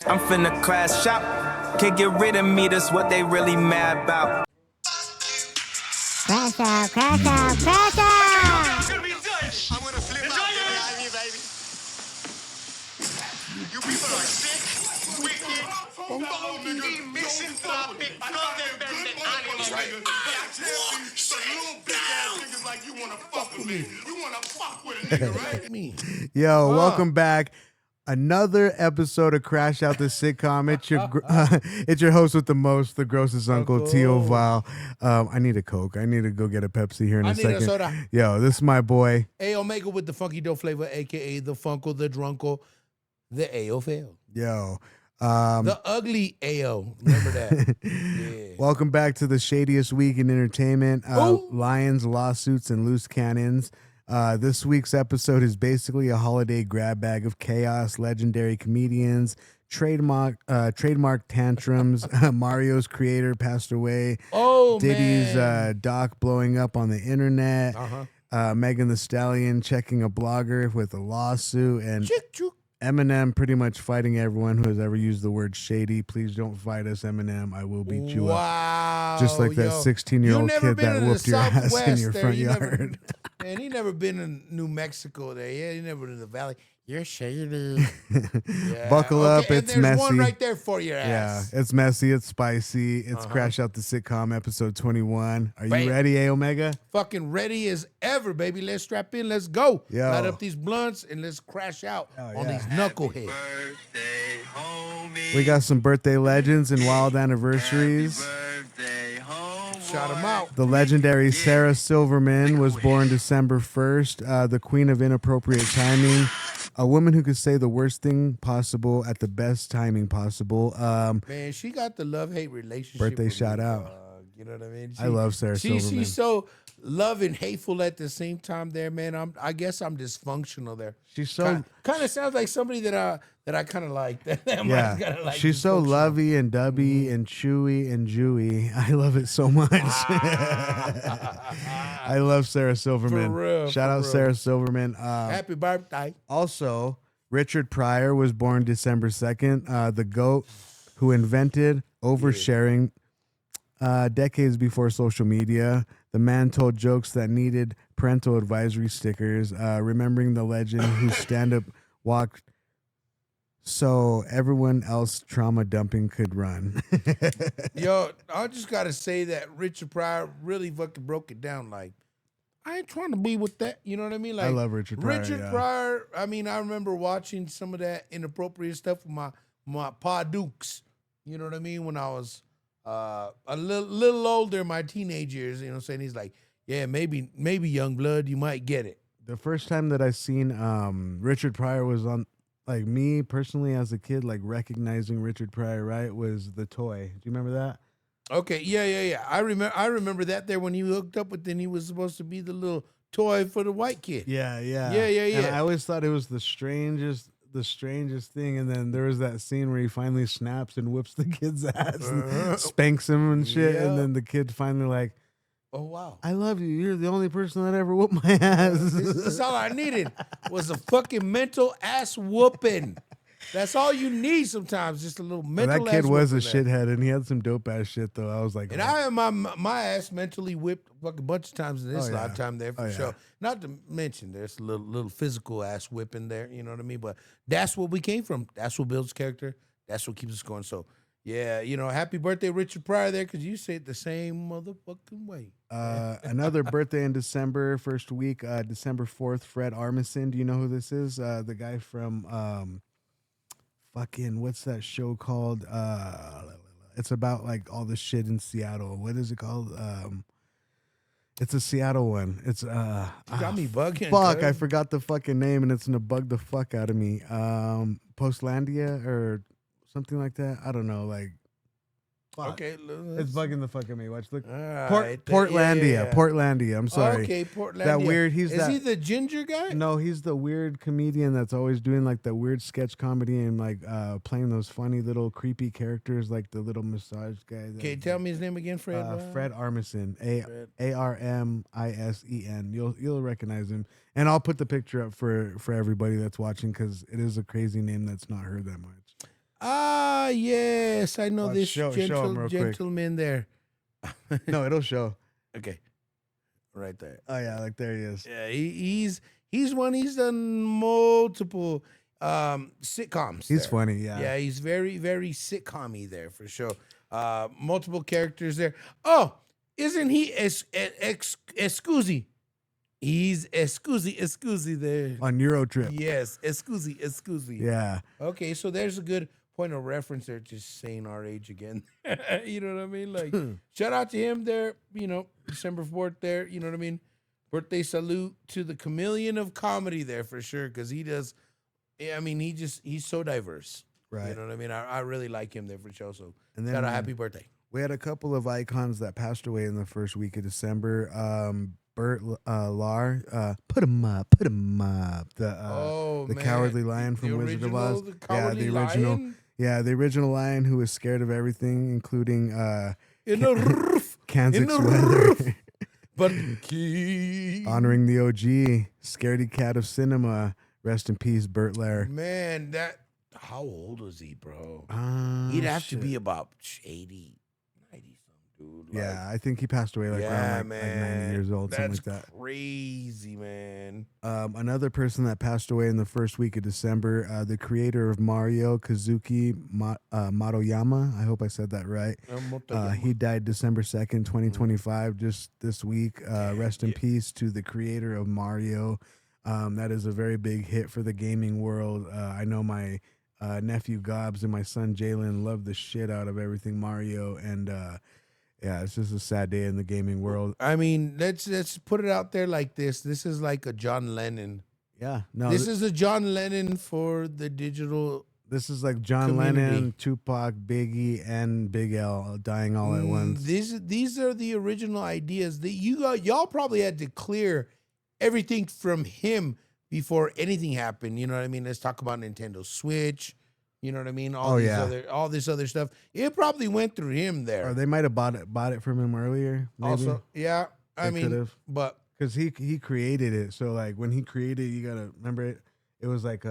I'm finna crash out. Can't get rid of me, that's what they really mad about. Crash out, crash out, crash out! I'm gonna flip out behind me, baby. You people are sick, wicked, funky, misanthropic, codependent animals. Right. Like you wanna fuck with me. You wanna fuck with a nigga, right? Me. Yo, welcome back. Another episode of Crash Out the Sitcom. It's your host with the most, the grossest uncle, Tio Val. I need a Coke. I need to go get a Pepsi here in a second. I need a soda. Yo, this is my boy. A Omega with the funky dough flavor, a.k.a. the Funkle, the Drunkle, the AO fail. Yo. The ugly AO. Remember that. Yeah. Welcome back to the Shadiest week in entertainment. Lions, lawsuits, and loose cannons. This week's episode is basically a holiday grab bag of chaos, legendary comedians, trademark tantrums. Mario's creator passed away. Diddy's doc blowing up on the internet. Megan Thee Stallion checking a blogger with a lawsuit, and Eminem pretty much fighting everyone who has ever used the word shady. Please don't fight us, Eminem. I will beat you up. Just like that 16-year-old kid that whooped your ass in your front yard. Man, he never been in New Mexico there. Yeah, he never been in the valley. You're shady. Yeah. Buckle up. And It's there's messy. one right there for your ass. Yeah, it's messy. It's spicy. It's Crash Out the Sitcom, episode 21. Are you ready, A Omega? Fucking ready as ever, baby. Let's strap in. Let's go. Yo. Light up these blunts and let's crash out on these knuckleheads. Birthday, homie. We got some birthday legends and wild anniversaries. Birthday, homie. Shout them out. The legendary Sarah Silverman was born December 1st, the queen of inappropriate timing. A woman who could say the worst thing possible at the best timing possible. Man, she got the love-hate relationship. Birthday with shout me, out. dog. You know what I mean? I love Sarah Silverman. She's so love and hateful at the same time there, man. I guess I'm dysfunctional there. She's so kind of sounds like somebody that I kind of like. yeah. She's so lovey and dubby and chewy and Jewy. I love it so much. I love Sarah Silverman. For real, Shout out Sarah Silverman. Happy birthday. Also, Richard Pryor was born December 2nd. The GOAT who invented oversharing decades before social media. The man told jokes that needed parental advisory stickers, remembering the legend whose stand-up walked so everyone else trauma dumping could run. Yo, I just got to say that Richard Pryor really fucking broke it down. Like, I ain't trying to be with that. You know what I mean? Like, I love Richard Pryor. Richard Pryor, I mean, I remember watching some of that inappropriate stuff with my Pa Dukes. You know what I mean? When I was a little older, my teenage years, you know what I'm saying? He's like, yeah, maybe young blood, you might get it. The first time that I seen Richard Pryor was on, like, me personally as a kid, like recognizing Richard Pryor, right, was The Toy. Do you remember that? Okay, yeah. I remember that there when he hooked up with, then he was supposed to be the little toy for the white kid. Yeah. Yeah. And I always thought it was the strangest thing, and then there was that scene where he finally snaps and whips the kid's ass and spanks him and shit, and then the kid finally like, oh wow, I love you. You're the only person that ever whooped my ass. That's all I needed was a fucking mental ass whooping. That's all you need sometimes, just a little mental. That kid was a whooping shithead, and he had some dope ass shit though. I was like, and I had my ass mentally whipped a fucking bunch of times in this lifetime there for sure. Not to mention there's a little physical ass whipping there, you know what I mean? But that's what we came from. That's what builds character. That's what keeps us going. So yeah, you know, happy birthday, Richard Pryor there, because you say it the same motherfucking way. Another birthday in December, first week, December 4th, Fred Armisen. Do you know who this is? The guy from fucking, what's that show called? It's about like all the shit in Seattle. What is it called? It's a Seattle one. It's You got me bugging. fuck, cuz. I forgot the fucking name, and it's gonna bug the fuck out of me. Postlandia or something like that. I don't know. Like, fuck. Okay, It's bugging the fuck out of me. Watch, look. right, Portlandia. yeah. Portlandia. I'm sorry. Okay, Portland. That weird. Is he the ginger guy? No, he's the weird comedian that's always doing like the weird sketch comedy and like playing those funny little creepy characters, like the little massage guy. Okay, tell me his name again, Fred. Fred Armisen. Armisen. You'll recognize him, and I'll put the picture up for everybody that's watching because it is a crazy name that's not heard that much. Ah, yes, I know this show 'em real quick. gentleman there. No, it'll show. Okay, right there. Oh yeah, like there he is. Yeah, he's one. He's done multiple sitcoms. He's there. funny. Yeah. Yeah, he's very, very sitcom-y there for sure. Multiple characters there. Oh, isn't he Escusi? He's Escusi there. On Eurotrip. Yes, Escusi. Yeah. Okay, so there's a good point of reference there, just saying our age again. You know what I mean? Like, shout out to him there, December 4th there, you know what I mean? Birthday salute to the chameleon of comedy there for sure, because he does, he's so diverse. Right. You know what I mean? I really like him there for sure. So, And then shout out, happy birthday. we had a couple of icons that passed away in the first week of December. Bert Lahr, put him up. The Man. Cowardly Lion from Wizard of Oz. The Cowardly Lion? Yeah, the original lion who was scared of everything, including In the roof. Kansas in the weather. roof. But key. Honoring the OG, Scaredy Cat of Cinema. Rest in peace, Bert Lahr. Man, how old was he, bro? He'd He'd have to be about 80, 90 something, dude. Yeah, I think he passed away around like 90 years old, something like that. Crazy, man. Another person that passed away in the first week of December, the creator of Mario, Kazuki Maruyama. I hope I said that right. He died December 2nd, 2025, just this week. Rest in peace to the creator of Mario. That is a very big hit for the gaming world. I know my nephew Gobs and my son Jalen love the shit out of everything Mario, and yeah, it's just a sad day in the gaming world. I mean, let's put it out there like this. This is like a John Lennon. Yeah, no, This is a John Lennon for the digital. this is like John community. Lennon, Tupac, Biggie, and Big L dying all at once. These are the original ideas that y'all probably had to clear everything from him before anything happened. You know what I mean? Let's talk about Nintendo Switch. You know what I mean? All this other stuff. It probably went through him there. Or they might have bought it from him earlier. Maybe. Also, yeah. I They mean, could've. but Because he created it. So like when he created it, you gotta remember it. It was like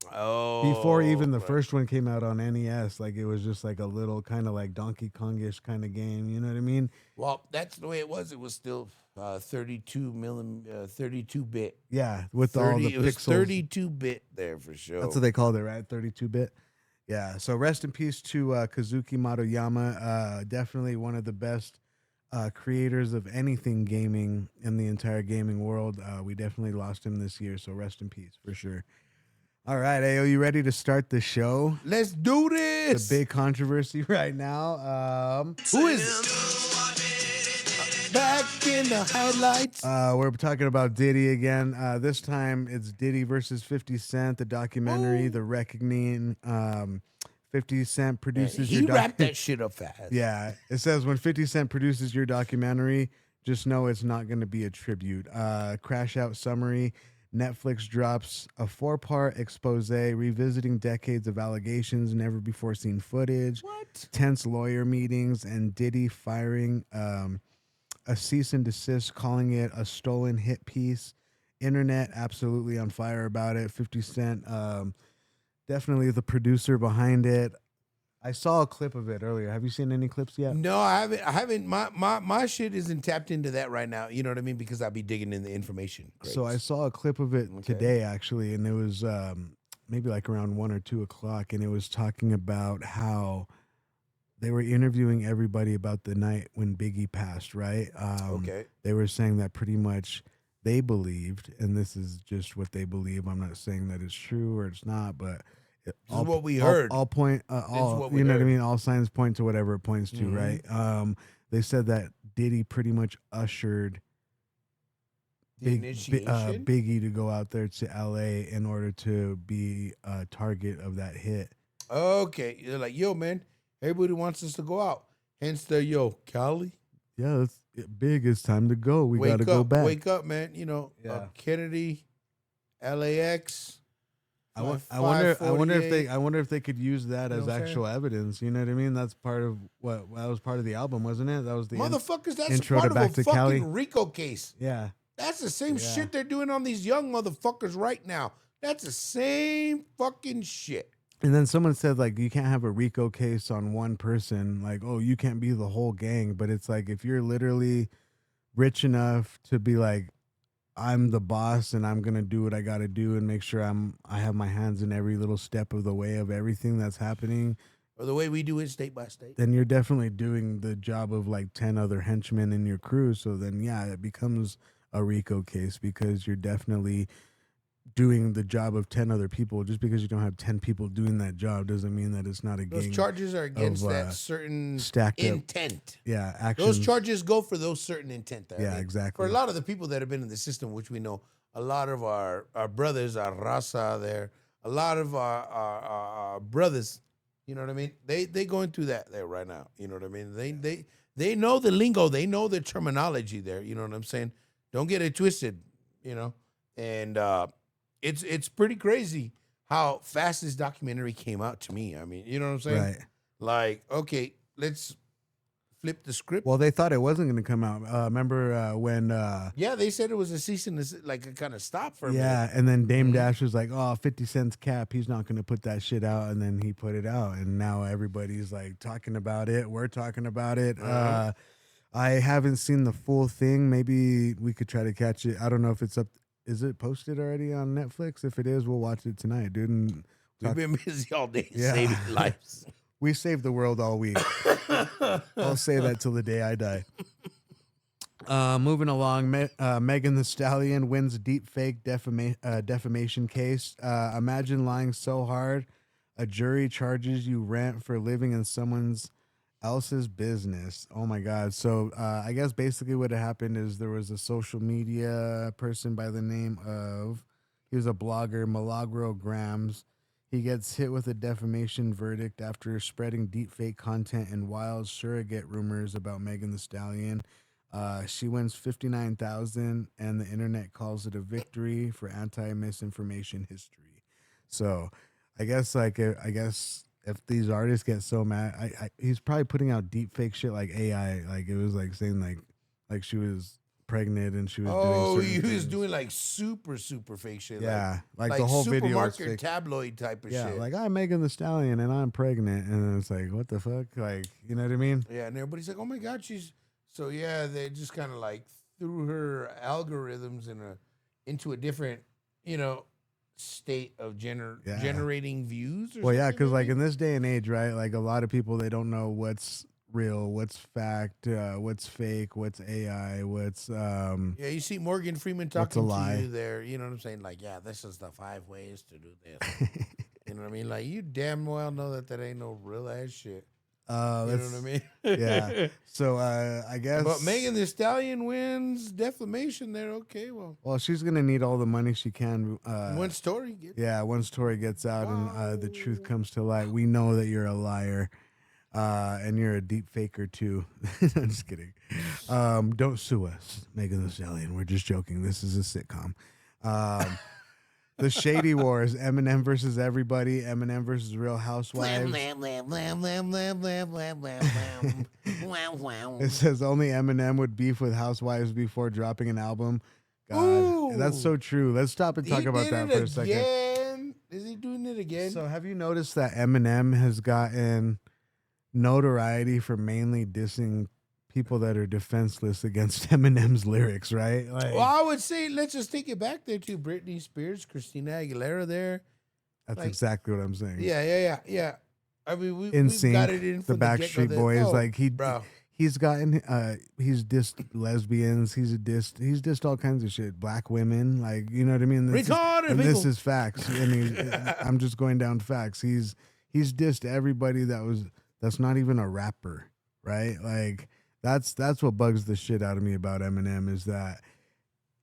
before even the first one came out on NES, like it was just like a little kind of like Donkey Kongish kind of game. You know what I mean? Well, that's the way it was. It was still 32-bit. Yeah, with all the It was pixels. 32-bit there for sure. That's what they called it, right? 32-bit. Yeah. So rest in peace to Kazuki Maruyama. Definitely one of the best creators of anything gaming in the entire gaming world. We definitely lost him this year. So rest in peace for sure. All right, Ayo, you ready to start the show? Let's do this. The big controversy right now. Who is it? Back in the highlights. We're talking about Diddy again. This time it's Diddy versus 50 Cent, the documentary, The Reckoning. 50 Cent produces He wrapped that shit up fast. Yeah, it says when 50 Cent produces your documentary, just know it's not going to be a tribute. CrashOut summary. Netflix drops a 4-part expose revisiting decades of allegations, never before seen footage, tense lawyer meetings, and Diddy firing a cease and desist, calling it a stolen hit piece. Internet absolutely on fire about it. 50 Cent, definitely the producer behind it. I saw a clip of it earlier. Have you seen any clips yet? No, I haven't. My shit isn't tapped into that right now. You know what I mean? Because I'll be digging in the information. Great. So I saw a clip of it today, actually, and it was maybe like around 1 or 2 o'clock, and it was talking about how they were interviewing everybody about the night when Biggie passed, right? They were saying that pretty much they believed, and this is just what they believe. I'm not saying that it's true or it's not, but this is what we heard. All point, all you know what I mean. All signs point to whatever it points to, right? They said that Diddy pretty much ushered Biggie to go out there to L.A. in order to be a target of that hit. Okay, they're like, yo, man, everybody wants us to go out. Hence the yo, Cali. Yeah, it's big. It's time to go. We got to go back. Wake up, man. You know, Kennedy, LAX. I wonder if they could use that as actual evidence. You know what I mean? That's part of that was part of the album, wasn't it? That was the motherfuckers. That's intro part to Back of a to fucking Cali. RICO case. Yeah, that's the same shit they're doing on these young motherfuckers right now. That's the same fucking shit. And then someone said, like, you can't have a RICO case on one person. Like, oh, you can't be the whole gang. But it's like, if you're literally rich enough to be like, I'm the boss and I'm going to do what I got to do and make sure I have my hands in every little step of the way of everything that's happening, Or the way we do it state by state. then you're definitely doing the job of like 10 other henchmen in your crew. So then, yeah, it becomes a RICO case because you're definitely doing the job of 10 other people. Just because you don't have 10 people doing that job doesn't mean that it's not a Those gang. charges are against of, that certain stacked up- intent. Yeah, actions. Those charges go for those certain intent. Yeah, exactly. For a lot of the people that have been in the system, which we know, a lot of our brothers, our raza there, a lot of our brothers, you know what I mean? They going through that there right now. You know what I mean? They know the lingo. They know the terminology there. You know what I'm saying? Don't get it twisted, you know? And it's pretty crazy how fast this documentary came out to me. I mean, you know what I'm saying? Right. Like, okay, let's flip the script. Well, they thought it wasn't going to come out. Remember when... Yeah, they said it was a cease and like a kind of stop for a minute. yeah, and then Dame Dash was like, oh, 50 cents cap. He's not going to put that shit out. And then he put it out. And now everybody's like talking about it. We're talking about it. I haven't seen the full thing. Maybe we could try to catch it. I don't know if it's up. Is it posted already on Netflix? If it is, we'll watch it tonight, dude. And We've been busy all day Yeah. saving lives. we saved the world all week. I'll say that till the day I die. Moving along, Megan Thee Stallion wins deep fake defamation case. Imagine lying so hard, a jury charges you rent for living in someone's else's business. Oh my God. So I guess basically what had happened is there was a social media person by the name of, he was a blogger, Milagro Grams. He gets hit with a defamation verdict after spreading deepfake content and wild surrogate rumors about Megan Thee Stallion. She wins $59,000, and the internet calls it a victory for anti-misinformation history. So, I guess if these artists get so mad, he's probably putting out deepfake shit like AI, like it was like saying like she was pregnant and she was doing he certain was things. doing like super fake shit. Yeah, like the whole video was supermarket fake. tabloid type of Yeah, shit. like I'm Megan Thee Stallion and I'm pregnant, and it's like, what the fuck, like, you know what I mean? Yeah, and everybody's like, "Oh my God, she's..." So yeah, they just kind of like threw her algorithms into a different, state of generating views. Or Well, yeah, something, because like maybe? in this day and age, right? Like a lot of people, they don't know what's real, what's fact, what's fake, what's AI, what's Yeah, you see Morgan Freeman What's a talking lie? to you there. You know what I'm saying? Like, yeah, this is the 5 ways to do this. You know what I mean? Like, you damn well know that ain't no real ass shit. You know what I mean? yeah. So I guess. But Megan Thee Stallion wins defamation there. Okay, well, she's gonna need all the money she can. one story. Yeah, once Tori gets out and the truth comes to light, we know that you're a liar. And you're a deep faker too. I'm just kidding. Don't sue us, Megan Thee Stallion. We're just joking. This is a sitcom. The Shady Wars: Eminem versus everybody. Eminem versus Real Housewives. It says only Eminem would beef with Housewives before dropping an album. God, Ooh. that's so true. Let's stop and talk about that for a second. Again? Is he doing it again? So, have you noticed that Eminem has gotten notoriety for mainly dissing people that are defenseless against Eminem's lyrics, right? Like, Well, I would say let's just take it back there to Britney Spears, Christina Aguilera there. that's like- exactly what I'm saying. Yeah. I mean, we've NSYNC, got it in the from Backstreet get-go that- Boys, oh, like bro. he's gotten he's dissed lesbians, he's dissed all kinds of shit, black women, like, you know what I mean? Retarded And people. this is facts. I mean, I'm just going down facts. He's dissed everybody that's not even a rapper, right? Like that's what bugs the shit out of me about Eminem is that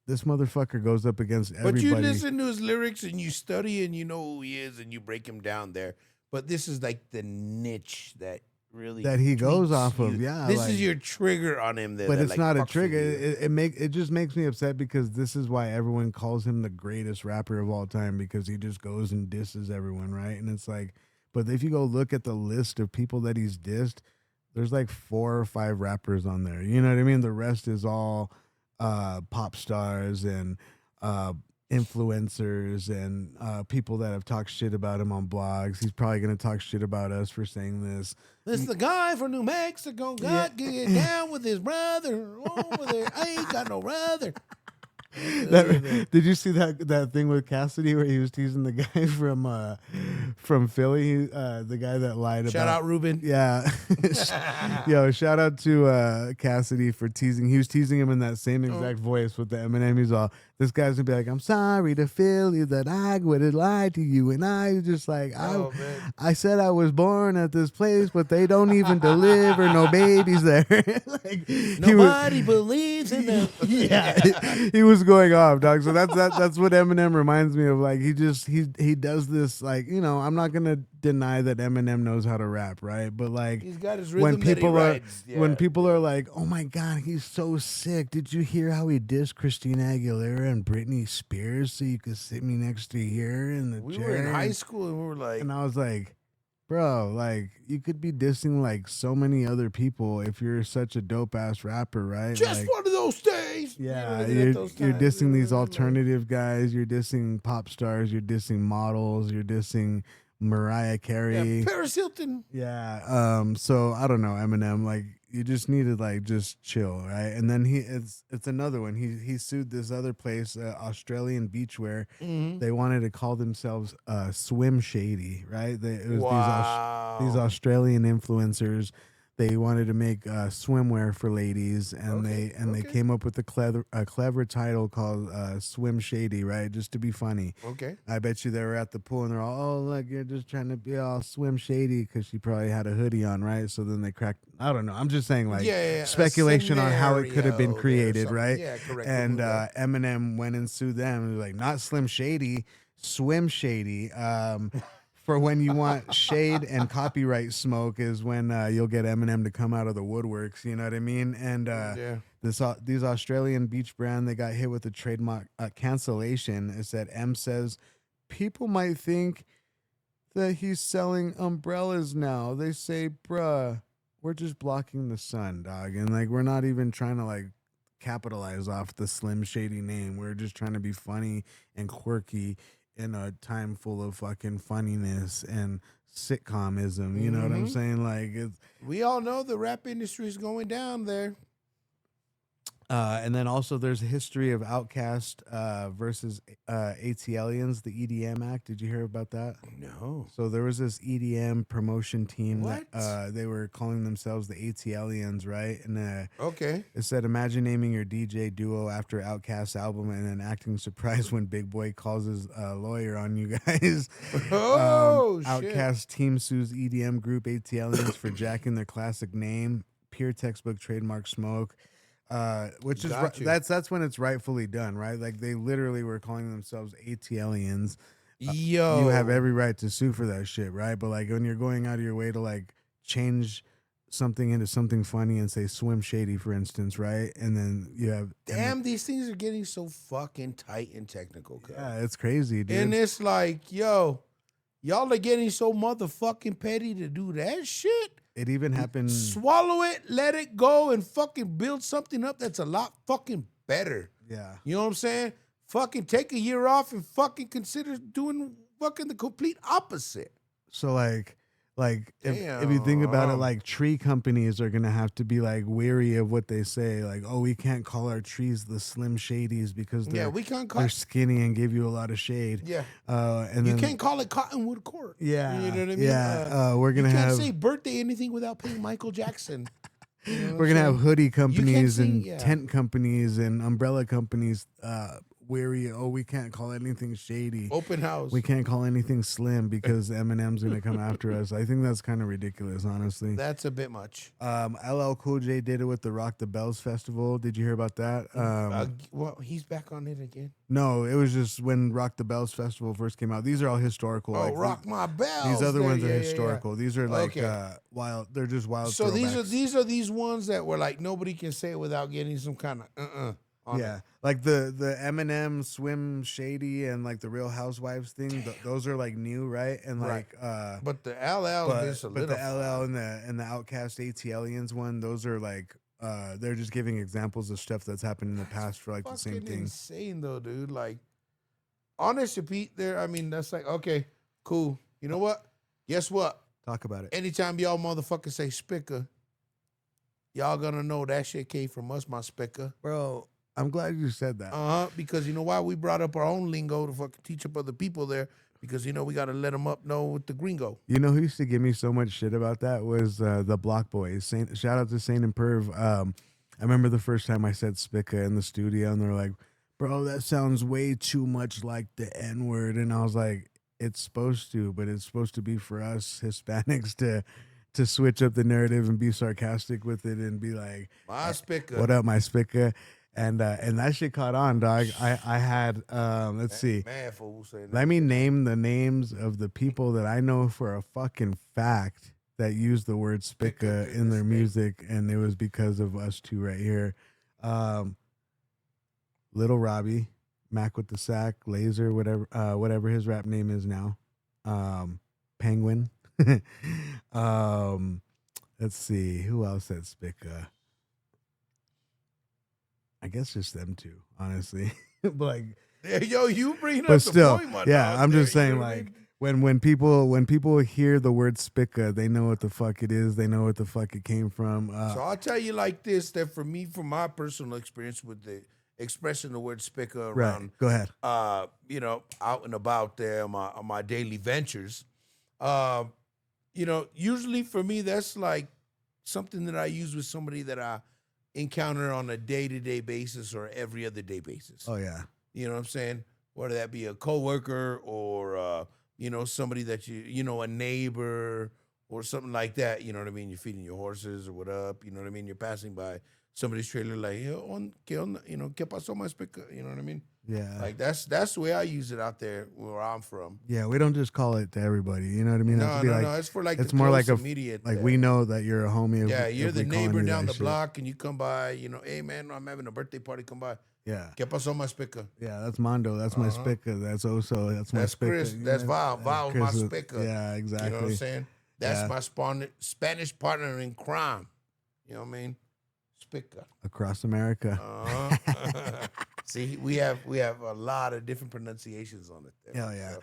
this motherfucker goes up against everybody. But you listen to his lyrics and you study and you know who he is and you break him down there. But this is like the niche that really That he goes tweaks off of, you. yeah, This like- is your trigger on him there. But that, it's like, not a fucks with trigger. you. It just makes me upset because this is why everyone calls him the greatest rapper of all time, because he just goes and disses everyone, right? And it's like, but if you go look at the list of people that he's dissed, there's like 4 or 5 rappers on there. You know what I mean? The rest is all pop stars and influencers and people that have talked shit about him on blogs. He's probably going to talk shit about us for saying this. This the guy from New Mexico got get down with his brother over there. I ain't got no brother. Did you see that thing with Cassidy where he was teasing the guy from Philly, the guy that lied about? Shout out Ruben. Yeah, yo, shout out to Cassidy for teasing. He was teasing him in that same exact voice with the Eminem. He's all, this guy's gonna be like, I'm sorry to feel you that I would have lied to you, and I was just like, I said I was born at this place, but they don't even deliver no babies there. Like, nobody believes in them. Yeah, he was going off, dog. So that's what Eminem reminds me of. Like, he does this, like, you know, I'm not gonna deny that Eminem knows how to rap, right? But like, he's got his rhythm when people are like, oh my god, he's so sick. Did you hear how he dissed Christina Aguilera and Britney Spears so you could sit me next to here in the chair? We were in high school and we were like, and I was like, bro, like, you could be dissing like so many other people if you're such a dope ass rapper, right? Just like, one of those days. Yeah, you're dissing these alternative guys. You're dissing pop stars. You're dissing models. You're dissing Mariah Carey. Yeah, Paris Hilton. Yeah. So I don't know, Eminem. Like, you just need to like just chill, right? And then it's another one. He sued this other place, Australian beachwear. Mm-hmm. They wanted to call themselves Swim Shady, right? It was these Australian influencers. They wanted to make swimwear for ladies, and they came up with a clever title called Swim Shady, right? Just to be funny. Okay. I bet you they were at the pool and they're all, oh, look, you're just trying to be all Swim Shady because she probably had a hoodie on, right? So then they cracked. I don't know. I'm just saying, like, speculation on how it could have been created, right? Yeah, correct. And Eminem went and sued them. He was like, not Slim Shady, Swim Shady. For when you want shade and copyright smoke is when you'll get Eminem to come out of the woodworks. You know what I mean? And these Australian beach brand, they got hit with a trademark cancellation. It said, M says, people might think that he's selling umbrellas now. They say, bruh, we're just blocking the sun, dog. And like, we're not even trying to like capitalize off the Slim Shady name. We're just trying to be funny and quirky in a time full of fucking funniness and sitcomism, you know what I'm saying? Like, we all know the rap industry is going down there. And then also there's a history of Outkast versus ATLians, the EDM Act. Did you hear about that? No. So there was this EDM promotion team that they were calling themselves the ATLians, right? And it said, imagine naming your DJ duo after Outkast album and then acting surprised when Big Boy calls his lawyer on you guys. Oh, shit. Outkast team sues EDM group ATLians for jacking their classic name, pure textbook trademark smoke. Which is that's when it's rightfully done, right? Like, they literally were calling themselves ATLians. Yo, you have every right to sue for that shit, right? But like, when you're going out of your way to like change something into something funny and say Swim Shady, for instance, right? And then you have these things are getting so fucking tight and technical. Yeah, it's crazy, dude. And it's like, yo, y'all are getting so motherfucking petty to do that shit. It even happened. Swallow it, let it go, and fucking build something up that's a lot fucking better. Yeah. You know what I'm saying? Fucking take a year off and fucking consider doing fucking the complete opposite. So if you think about it, like, tree companies are gonna have to be like weary of what they say. Like, oh, we can't call our trees the Slim Shadies because they're skinny and give you a lot of shade. Yeah. And you can't call it Cottonwood Court. Yeah. You know what I mean? Yeah. We're gonna you can't say birthday anything without paying Michael Jackson. You know we're gonna have hoodie companies and tent companies and umbrella companies weary. Oh, we can't call anything shady. Open house. We can't call anything slim because Eminem's gonna come after us. I think that's kind of ridiculous, honestly. That's a bit much. LL Cool J did it with the Rock the Bells festival. Did you hear about that? Well, he's back on it again. No, it was just when Rock the Bells festival first came out. These are all historical. Oh, like, Rock My Bells. These other ones are historical. These are like wild. They're just wild. So throwbacks. these ones that were like nobody can say it without getting some kind of Yeah, like the Eminem Swim Shady and like the Real Housewives thing. Those are like new, right? And like, but the LL is a little. But the LL and the Outkast ATLians one, those are like, they're just giving examples of stuff that's happened in the past for like the same thing. Insane though, dude. Like, honest Pete there, I mean, that's like, okay, cool. You know what? Guess what? Talk about it. Anytime y'all motherfuckers say spicker, y'all gonna know that shit came from us, my spicker. Bro, I'm glad you said that. Because you know why? We brought up our own lingo to fucking teach up other people there because, you know, we got to let them up know with the gringo. You know who used to give me so much shit about that was the Block Boys. Shout out to Saint and Perv. I remember the first time I said spica in the studio, and they're like, bro, that sounds way too much like the N-word. And I was like, it's supposed to, but it's supposed to be for us Hispanics to switch up the narrative and be sarcastic with it and be like, my spica. What up, my spica? And that shit caught on, dog. I had let's see. Man, fool, saying Let me name the names of the people that I know for a fucking fact that use the word spica in their music, and it was because of us two right here. Little Robbie, Mac with the Sack, Laser, whatever his rap name is now. Penguin. Let's see, who else said spica? I guess just them two, honestly. But like, yo, you bring up but still, the point, my yeah, dog, I'm there, just saying, you know what I like, mean? when people hear the word spica, they know what the fuck it is. They know what the fuck it came from. So I'll tell you like this, that for me, from my personal experience with the expressing the word spica around, right. Go ahead. you know, out and about there on my daily ventures, you know, usually for me, that's like something that I use with somebody that I encounter on a day-to-day basis or every other day basis. Oh yeah. You know what I'm saying? Whether that be a coworker or you know, somebody that you know, a neighbor or something like that. You know what I mean? You're feeding your horses or what up. You know what I mean? You're passing by somebody's trailer like, you know, ¿qué pasó, más pica? You know what I mean? Yeah. Like that's the way I use it out there where I'm from. Yeah, we don't just call it to everybody. You know what I mean? No, no, it's for like it's the more close, like immediate. like we know that you're a homie. Yeah, you're if the we calling neighbor you down that the shit. block, and you come by. You know, hey man, I'm having a birthday party. Come by. Yeah. ¿Qué pasó, más pica? Yeah, that's Mondo. That's my spica. That's Oso. That's my spica. Chris. You That's know? Val. Val, my Chris is- spica. Yeah, exactly. You know what I'm saying? That's Yeah. my Spanish partner in crime. You know what I mean? Spica. Across America. See, we have a lot of different pronunciations on it. There, Hell yeah.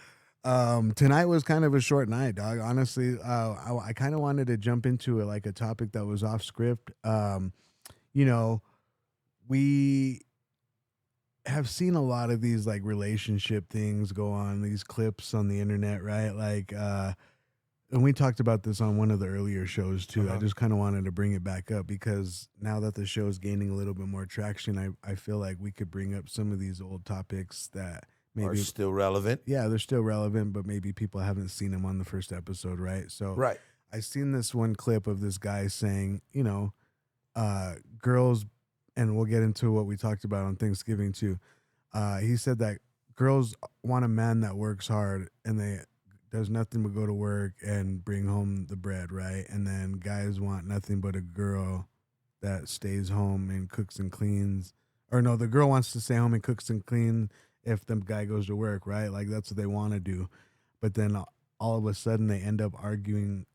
so. Tonight was kind of a short night, dog. Honestly, I kind of wanted to jump into it like a topic that was off script. You know, we have seen a lot of these like relationship things go on, these clips on the internet, right? Like, and we talked about this on one of the earlier shows too. I just kind of wanted to bring it back up because now that the show is gaining a little bit more traction, I feel like we could bring up some of these old topics that maybe Are still relevant. yeah, they're still relevant, but maybe people haven't seen them on the first episode, right? So Right. I seen this one clip of this guy saying, you know, girls, and we'll get into what we talked about on Thanksgiving too. He said that girls want a man that works hard and they does nothing but go to work and bring home the bread, right? And then guys want nothing but a girl that stays home and cooks and cleans. Or no, the girl wants to stay home and cooks and clean if the guy goes to work, right? Like that's what they want to do. But then all of a sudden they end up arguing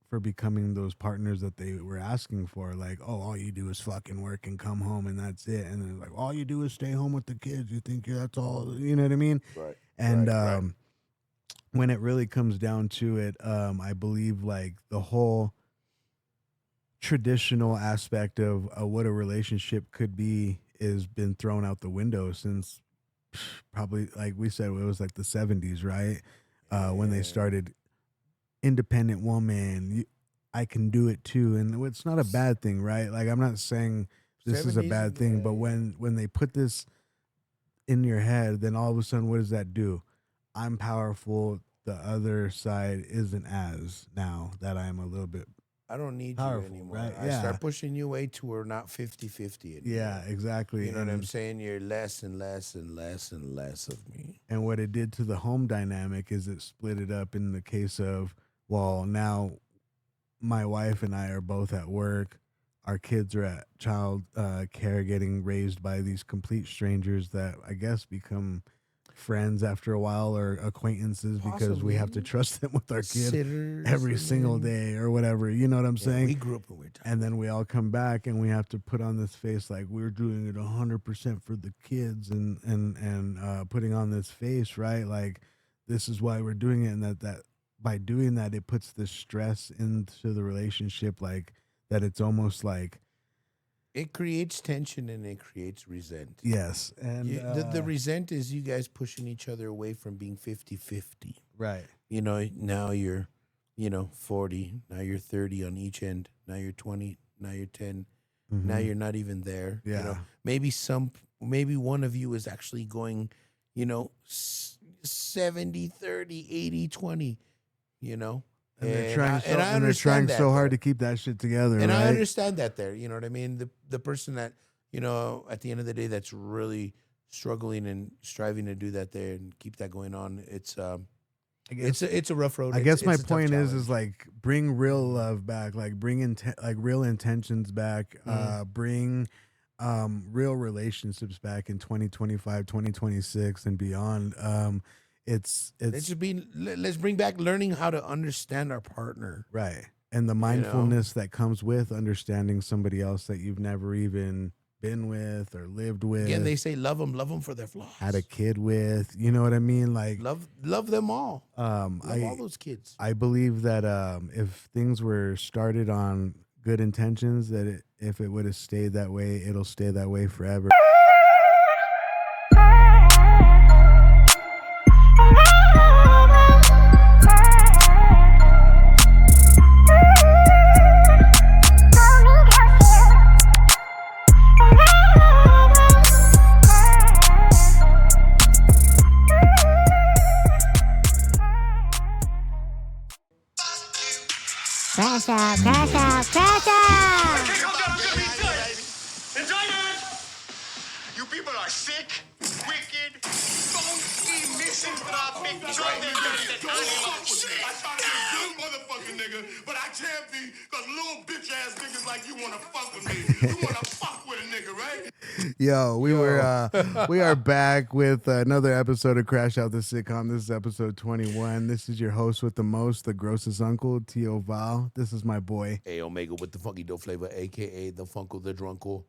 for becoming those partners that they were asking for. Like, oh, all you do is fucking work and come home and that's it. And then like, all you do is stay home with the kids. You think that's all, you know what I mean? Right. And right. when it really comes down to it, I believe like the whole traditional aspect of what a relationship could be is been thrown out the window since probably, like we said, it was like the 70s, right? When they started independent woman, I can do it too. And it's not a bad thing, right? Like I'm not saying this is a 70s, bad thing, but yeah. when they put this in your head, then all of a sudden, what does that do? I'm powerful. The other side isn't as now that I'm a little bit. I don't need Powerful, you anymore. right? I Yeah. start pushing you way to where not 50-50 anymore. Yeah, exactly. You know what I'm And- saying? You're less and less and less and less of me. And what it did to the home dynamic is it split it up in the case of, well, now my wife and I are both at work. Our kids are at child care getting raised by these complete strangers that I guess become friends after a while or acquaintances because we have to trust them with our kid Sitters every and single then- day or whatever. You know what I'm saying? We grew up when we were tiny. And then we all come back and we have to put on this face like we're doing it 100% for the kids and putting on this face, right? Like this is why we're doing it, and that by doing that it puts this stress into the relationship, like that it's almost like It creates tension and it creates resent. yes, and The resent is you guys pushing each other away from being 50-50. right, You know, now you're, 40. Now you're 30 on each end. Now you're 20. Now you're 10. Now you're not even there. Mm-hmm. Yeah. Maybe one of you is actually going, 70, 30, 80, 20, and they're trying so hard to keep that shit together. And right? I understand that there, you know what I mean? The person that, at the end of the day, that's really struggling and striving to do that there and keep that going on. It's a rough road. I guess my it's a tough point is challenge. like bring real love back, like bring real intentions back, bring real relationships back in 2025, 2026 and beyond. Let's bring back learning how to understand our partner. right. And the mindfulness that comes with understanding somebody else that you've never even been with or lived with. Again, they say love them for their flaws. had a kid with, you know what I mean? Like love them all. Love all those kids. I believe that if things were started on good intentions, that if it would have stayed that way, it'll stay that way forever. Crash out, crash out, crash out! Enjoy that! You people are sick, wicked, funky, misanthropic, joint-adjusted animals. I try to be a good motherfucking nigga, but I can't be because little bitch-ass niggas like you want to fuck with me. You want to fuck with a nigga, right? Yo, we are back with another episode of Crash Out the Sitcom. This is episode 21. This is your host with the most, the grossest uncle, T.O. Val. This is my boy. A Omega with the funky dope flavor, aka the Funkle, the Drunkle,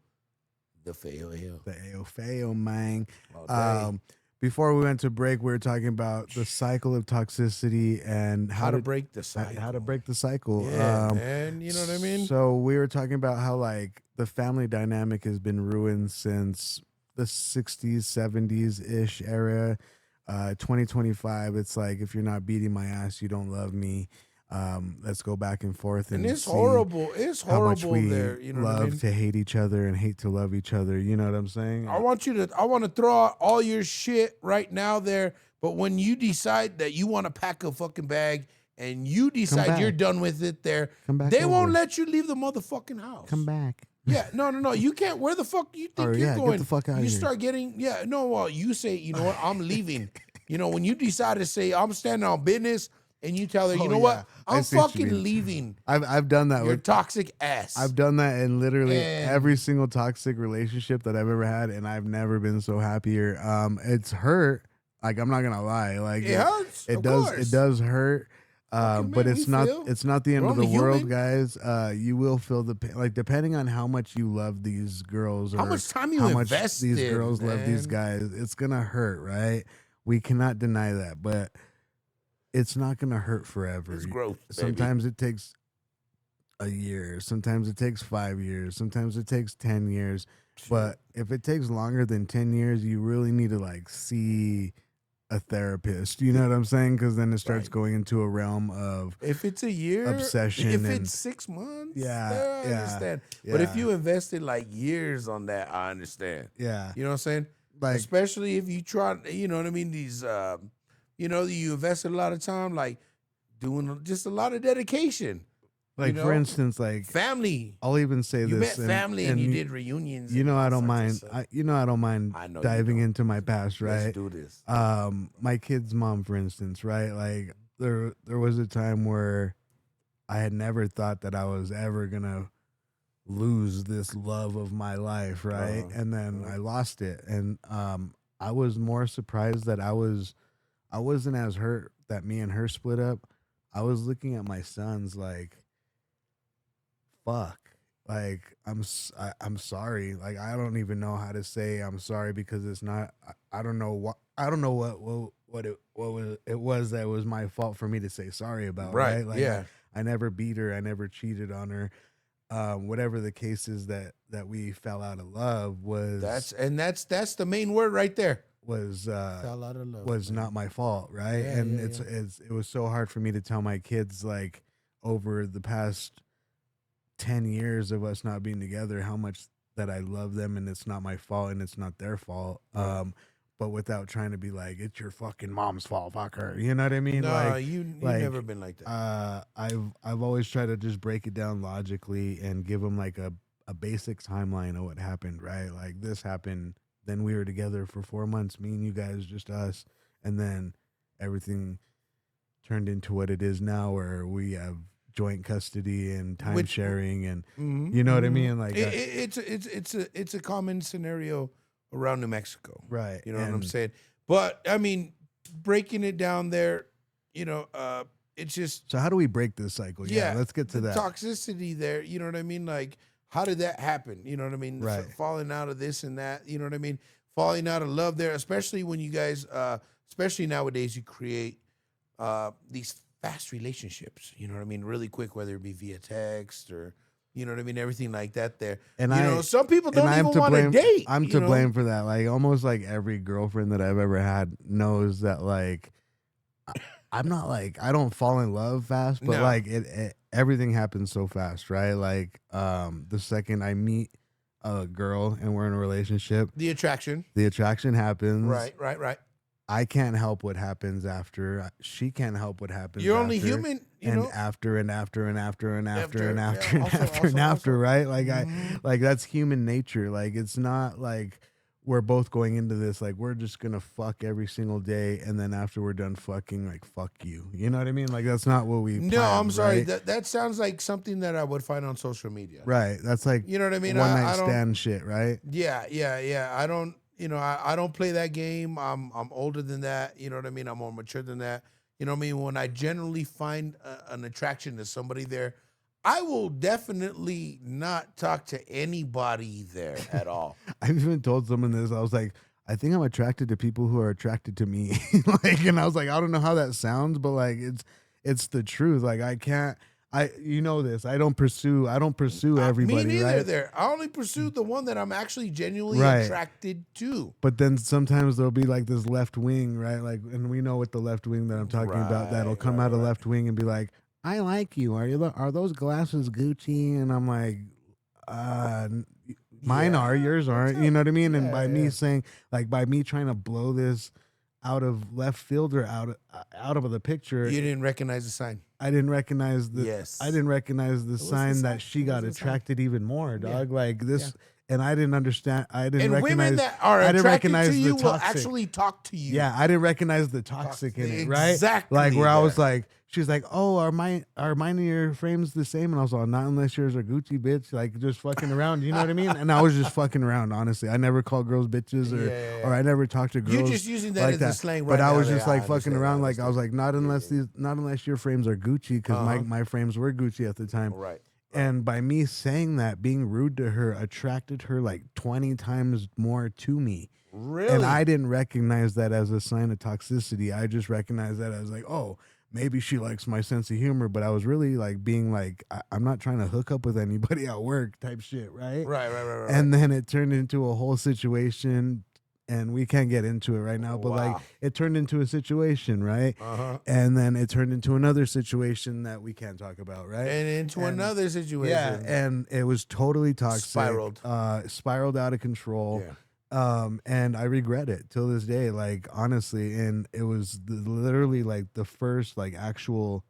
the Fail Hill. The Ayo man. All day. Before we went to break, we were talking about the cycle of toxicity and How to break the cycle. How to break the cycle. Yeah, man. You know what I mean? So we were talking about how like the family dynamic has been ruined since the 60s, 70s-ish era. 2025, it's like, if you're not beating my ass, you don't love me. Let's go back and forth. And it's see horrible. It's how much horrible we there. You know love what I mean? to hate each other and hate to love each other. You know what I'm saying? I want to throw out all your shit right now there. But when you decide that you want to pack a fucking bag and you decide back. you're done with it there, Come back they won't over. let you leave the motherfucking house. Come back. Yeah, no. You can't. Where the fuck you think Or, you're yeah, get going? the fuck outta You here. start getting, well, you say, you know what, I'm leaving. When you decide to say, I'm standing on business, and you tell her, you Oh, know yeah. what, I I'm see what you fucking mean. leaving I've done that your with toxic ass. I've done that in literally And- every single toxic relationship that I've ever had, and I've never been so happier. It's hurt. Like, I'm not gonna lie. Like It hurts, It of does. course. It does hurt. Fucking But man, it's we not. feel. It's not the end We're of the only world, human. guys. You will feel the pain. Like, depending on how much you love these girls, or How much time you how much invested, these girls love these man. guys, it's gonna hurt, right? We cannot deny that, but it's not gonna hurt forever. It's growth, baby. Sometimes it takes a year. Sometimes it takes 5 years. Sometimes it takes 10 years. But if it takes longer than 10 years, you really need to like see a therapist. You know what I'm saying? Because then it starts Right. going into a realm of If it's a year, obsession if and- it's 6 months, Yeah, I yeah, understand. But if yeah. you invested like years on that, I understand. yeah, You know what I'm saying? like Especially if you try, you know what I mean? These, you invested a lot of time, like doing just a lot of dedication. for know, instance, like Family. I'll even say You this. met family and you did reunions. You and know, all I don't sorts of mind. stuff. I don't mind I know you diving don't. into my past, right? Let's do this. My kid's mom, for instance, right? Like there was a time where I had never thought that I was ever gonna lose this love of my life, right? Uh-huh. And then I lost it, and I was more surprised that I wasn't as hurt that me and her split up. I was looking at my sons like, fuck. Like I'm sorry. Like I don't even know how to say I'm sorry because it's not. I don't know what it was that was my fault for me to say sorry about. Right? Like I never beat her. I never cheated on her. Whatever the case is that we fell out of love was. That's the main word right there. Was fell out of love, was man. not my fault, right? Yeah, and it was so hard for me to tell my kids like over the past 10 years of us not being together how much that I love them and it's not my fault and it's not their fault. Right. But without trying to be like it's your fucking mom's fault, fuck her. You know what I mean? No, like you've never been like that. I've always tried to just break it down logically and give them like a basic timeline of what happened, right? Like this happened, then we were together for 4 months, me and you guys, just us, and then everything turned into what it is now where we have joint custody and time sharing and you know what I mean? Like it's a common scenario around New Mexico. Right. You know what I'm saying? But I mean, breaking it down there, it's just. So how do we break this cycle? Yeah, let's get to that. Toxicity there, you know what I mean? Like, how did that happen? You know what I mean? Right. Falling out of this and that, you know what I mean? Falling out of love there, especially when you guys, especially nowadays, you create these fast relationships, you know what I mean? Really quick, whether it be via text or, you know what I mean? Everything like that there. And some people don't even want to date. I'm to blame for that. Like almost like every girlfriend that I've ever had knows that like, I'm not like, I don't fall in love fast, but like everything happens so fast, right? Like the second I meet a girl and we're in a relationship. The attraction happens. Right. I can't help what happens after. She can't help what happens. You're after. only human, after, After. right? Like like that's human nature. Like it's not like we're both going into this like we're just gonna fuck every single day, and then after we're done fucking, like fuck you. You know what I mean? Like that's not what we. No, I'm sorry. Right? That sounds like something that I would find on social media. Right. That's like you know what I mean. One night stand shit, right? Yeah. I don't. I don't play that game. I'm older than that. You know what I mean? I'm more mature than that. You know what I mean? When I generally find an attraction to somebody there, I will definitely not talk to anybody there at all. I've even told someone this. I was like, I think I'm attracted to people who are attracted to me. And I was like, I don't know how that sounds, but like it's the truth. Like I can't. You know this. I don't pursue everybody. Me neither. Right? There, I only pursue the one that I'm actually genuinely attracted to. But then sometimes there'll be like this left wing, right? Like, and we know what the left wing that I'm talking about. That'll come out of left wing and be like, "I like you. Are those glasses Gucci?" And I'm like, mine are. Yours aren't. You know what I mean? And by me saying, like, by me trying to blow this out of left field or out of the picture, you didn't recognize the sign. I didn't recognize the sign that she got attracted even more, dog. Yeah. Like this, and I didn't understand. I didn't recognize women that are attracted to you will actually talk to you. Yeah, I didn't recognize the toxic in it, right? Exactly. Like where I was like, she's like, "Oh, are mine and your frames the same?" And I was like, "Not unless yours are Gucci, bitch." Like just fucking around, you know what I mean? And I was just fucking around, honestly. I never called girls bitches or I never talked to girls. You're just using that like as a slang, right? But I was just like fucking around. Like I was like, not unless your frames are Gucci, because my frames were Gucci at the time, right? And by me saying that, being rude to her attracted her like 20 times more to me. Really? And I didn't recognize that as a sign of toxicity. I just recognized that as like, oh, maybe she likes my sense of humor. But I was really like being like, I'm not trying to hook up with anybody at work type shit, right? Right. And then it turned into a whole situation. And we can't get into it right now, but like it turned into a situation, right? And then it turned into another situation that we can't talk about, right? And into another situation. Yeah, and it was totally toxic. Spiraled out of control. Yeah. And I regret it till this day, like honestly. And it was literally like the first like actual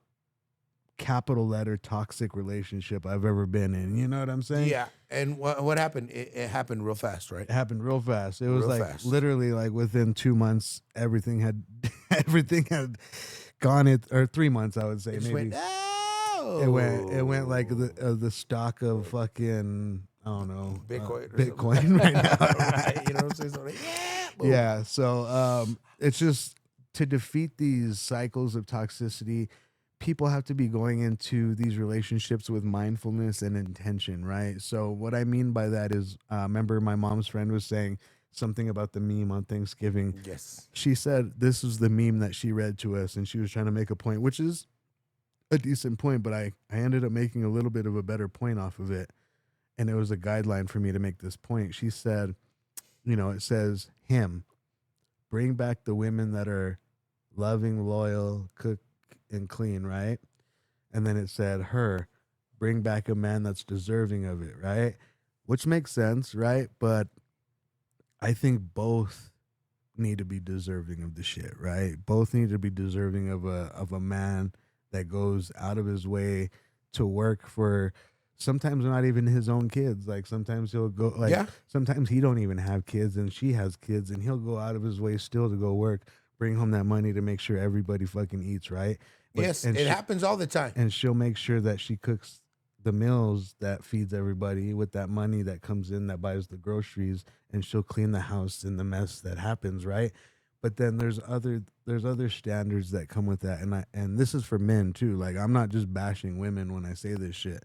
capital letter toxic relationship I've ever been in. You know what I'm saying? Yeah. And what happened? It happened real fast, right? It happened real fast. It was real like fast. Literally like within 2 months, everything had gone. Or 3 months, I would say. Maybe it went like the stock of fucking, I don't know, Bitcoin right now. Right. You know what I'm saying? So like, yeah. Yeah. So it's just to defeat these cycles of toxicity, people have to be going into these relationships with mindfulness and intention, right? So what I mean by that is, remember my mom's friend was saying something about the meme on Thanksgiving. Yes. She said this was the meme that she read to us, and she was trying to make a point, which is a decent point, but I ended up making a little bit of a better point off of it. And it was a guideline for me to make this point. She said, it says him, bring back the women that are loving, loyal, cook, and clean, right? And then it said her, bring back a man that's deserving of it, right? Which makes sense, right? But I think both need to be deserving of the shit, right? Both need to be deserving of a man that goes out of his way to work for sometimes not even his own kids. Like sometimes he'll go sometimes he don't even have kids and she has kids and he'll go out of his way still to go work, bring home that money to make sure everybody fucking eats, right? Yes, it happens all the time. And she'll make sure that she cooks the meals that feeds everybody with that money that comes in that buys the groceries, and she'll clean the house in the mess that happens, right? But then there's other standards that come with that, and this is for men too. Like I'm not just bashing women when I say this shit.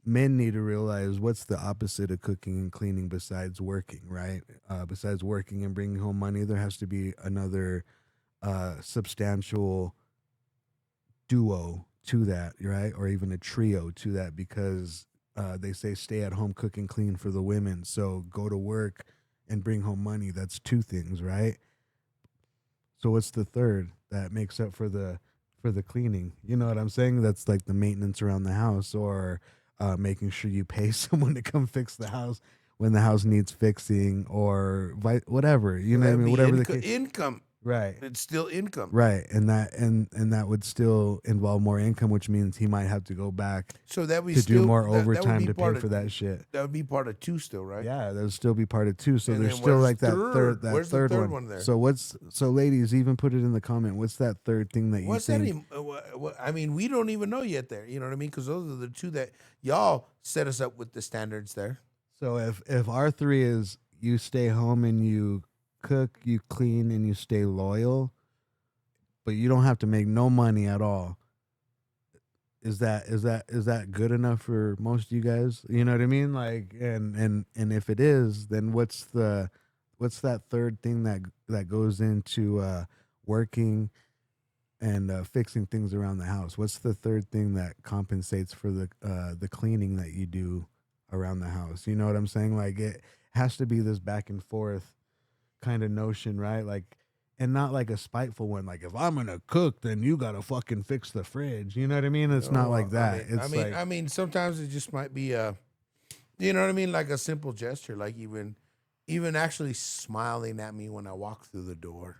Men need to realize what's the opposite of cooking and cleaning besides working, right? Besides working and bringing home money, there has to be another substantial duo to that, right? Or even a trio to that, because they say stay at home, cook and clean for the women. So go to work and bring home money. That's two things, right? So what's the third that makes up for the cleaning? You know what I'm saying? That's like the maintenance around the house, or making sure you pay someone to come fix the house when the house needs fixing, or whatever. You know what I mean? Whatever the case. Income. Right. It's still income. Right. And that would still involve more income, which means he might have to go back So that we to still do more that would overtime be to pay part of- for that shit. That would be part of two still, right? Yeah, that would still be part of two. So And there's then still where's like that third? Where's the third third one. one there? So ladies, even put it in the comment. What's that third thing that you What's think? that? I mean, we don't even know yet there. You know what I mean? Because those are the two that y'all set us up with the standards there. So if our three is you stay home and you cook, you clean, and you stay loyal, but you don't have to make no money at all. Is that good enough for most of you guys? You know what I mean? Like, and if it is, then what's that third thing that goes into working and fixing things around the house? What's the third thing that compensates for the cleaning that you do around the house? You know what I'm saying? Like, it has to be this back and forth kind of notion, right? Like, and not like a spiteful one. Like, if I'm gonna cook, then you gotta fucking fix the fridge. You know what I mean? It's not like that. I mean, sometimes it just might be you know what I mean, like a simple gesture, like even actually smiling at me when I walk through the door.